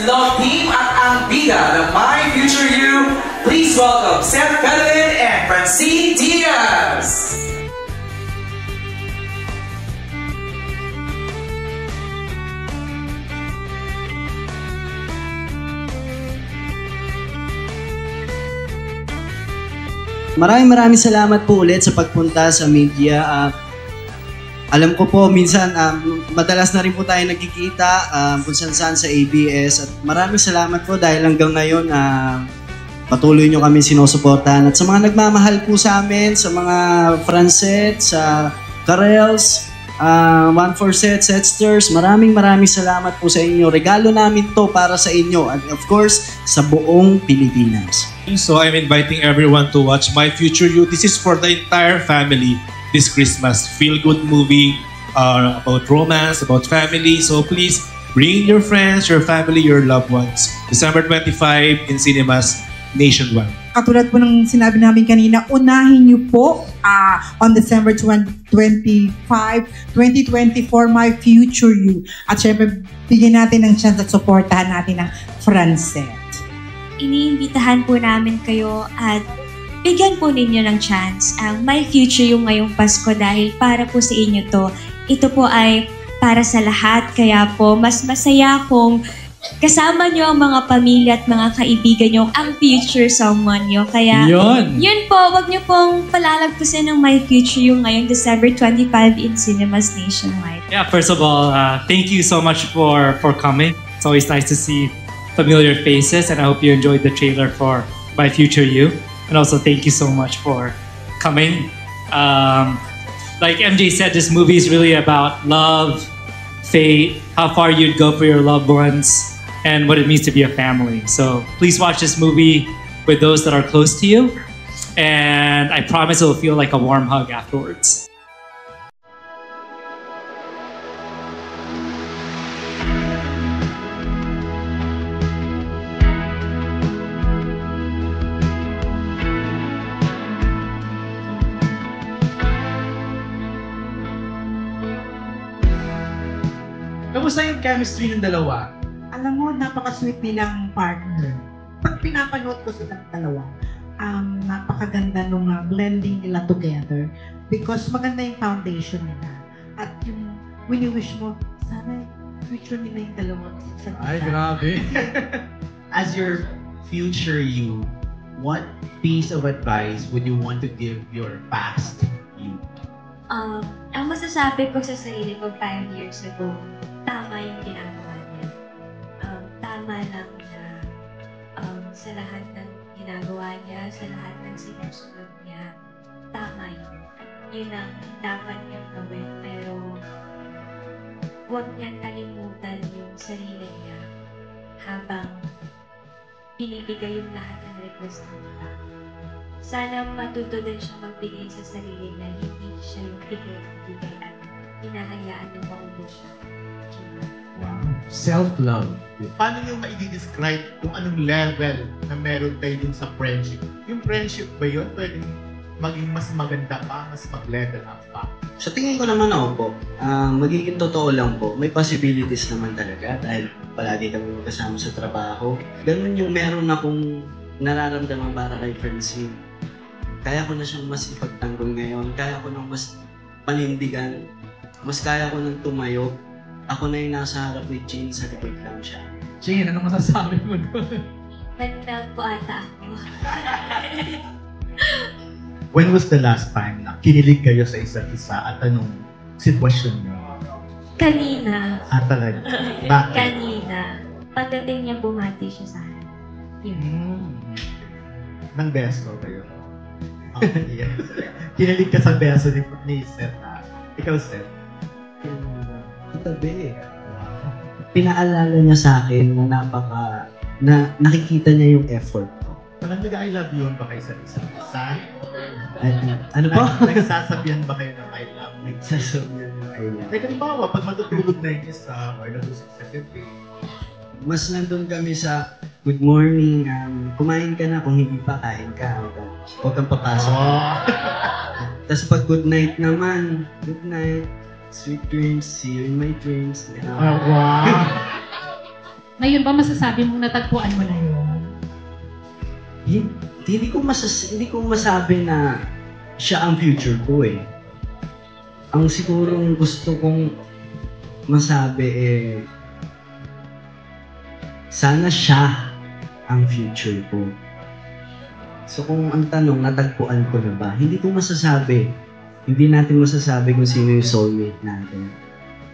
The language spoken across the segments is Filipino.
love team at ang bida ng My Future You. Please welcome Seth Calvin and Francine Diaz. Maraming salamat po ulit sa pagpunta sa media. Alam ko po, minsan, madalas na rin po tayo nagkikita kung saan sa ABS. At maraming salamat po dahil hanggang ngayon, patuloy nyo kami sinusuportahan. At sa mga nagmamahal po sa amin, sa mga Francet, sa Karels, 147 Setsters, maraming salamat po sa inyo. Regalo namin to para sa inyo and of course, sa buong Pilipinas. So I'm inviting everyone to watch My Future You. This is for the entire family this Christmas. Feel-good movie about romance, about family. So please bring your friends, your family, your loved ones. December 25 in cinemas nationwide. Katulad po ng sinabi namin kanina, unahin niyo po on December 25, 2024, My Future You. At syempre, bigyan natin ng chance at supportahan natin ang Francet. Iniimbitahan po namin kayo at bigyan po ninyo ng chance ang My Future You ngayong Pasko dahil para po sa inyo to. Ito po ay para sa lahat, kaya po mas masaya kung kasama nyo ang mga pamilya at mga kaibigan nyo, ang future someone nyo. Kaya, yun po, wag nyo pong palalagpasin ng My Future You ngayong December 25 in cinemas nationwide. Yeah, first of all, thank you so much for coming. It's always nice to see familiar faces, and I hope you enjoyed the trailer for My Future You. And also, thank you so much for coming. Like MJ said, this movie is really about love, fate, how far you'd go for your loved ones, and what it means to be a family. So please watch this movie with those that are close to you, and I promise it will feel like a warm hug afterwards. Kamusta yung chemistry ng dalawa? Alam mo, napaka-sweet nilang partner. Pag pinapanood ko silang dalawa, napakaganda nung blending nila together because maganda yung foundation nila. At yung wini-wish mo, sana future nila yung dalawa. Ay, grabe. As your future you, what piece of advice would you want to give your past you? Ang masasabi ko sa sarili ko 5 years ago, tama yung ginagawa niya. Tama lang na sa lahat ng ginagawa niya, sa lahat ng sinusunod niya, tama yun. Yun ang dapat niyang gawin, pero huwag niyang kalimutan yung sarili niya habang binibigay yung lahat ng request niya. Sana matuto din siya magbigay sa sarili niya, hindi siya yung bigay at hinahayaan ng maubos siya. Wow. Self-love. Paano nyo ma-describe kung anong level na meron kayo dun sa friendship? Yung friendship ba yun pwedeng maging mas maganda pa, mas mag-level up pa? Sa tingin ko naman po, magiging totoo lang po, may possibilities naman talaga dahil palagi kami magkasama sa trabaho. Ganun yung meron akong nararamdaman para kay Francine. Kaya ko na siyang mas ipagtanggol ngayon, kaya ko nang mas panindigan, mas kaya ko nang tumayo. Ako na yung nasa harap ni Jane, sa likod lang siya. Jane, anong masasabi mo doon? Nag-melt po ata ako. When was the last time na kinilig kayo sa isa't isa at anong sitwasyon nyo? Kanina. Talaga? Bakit? Kanina. Pagdating niya, bumati siya sa akin. Yun. Nang beso kayo? Yeah. Kinilig ka sa beso ni Seth na. Ikaw, Seth? Katabi. Pinaalala niya sa akin na nakikita niya yung effort ko. Parang nag-I love you ba kayo sa isa't isa? Ano po? Nagsasabihan ba kayo ng I love you? Nagsasabihan ng I love you. Like, halimbawa, pag matutulog na yung isa, or natusok sa gabi, mas nandun kami sa good morning, kumain ka na, kung hindi pa, kain ka. Huwag kang papasok. Tapos pag good night naman, good night, sweet dreams, see you in my dreams. Wow! Ngayon ba masasabi mong natagpuan mo na yun? Hindi ko masabi na siya ang future ko eh. Ang sigurong gusto kong masabi sana siya ang future ko. So kung ang tanong, natagpuan ko na ba? Hindi ko masasabi. Hindi natin masasabi kung sino yung soulmate natin.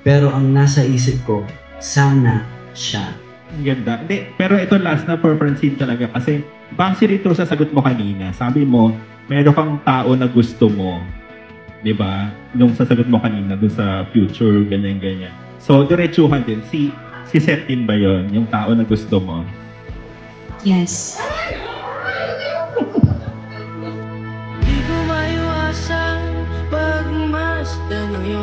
Pero ang nasa isip ko, sana siya. Ang ganda. Hindi, pero ito last na for Francine talaga kasi base rito sa sagot mo kanina, sabi mo, meron kang tao na gusto mo. Di ba? Yung sa sagot mo kanina, doon sa future, ganyan-ganyan. So, diretsuhan din. Si Seth din ba yun? Yung tao na gusto mo? Yes. Di ko maiwasang pagmasdan ng iyong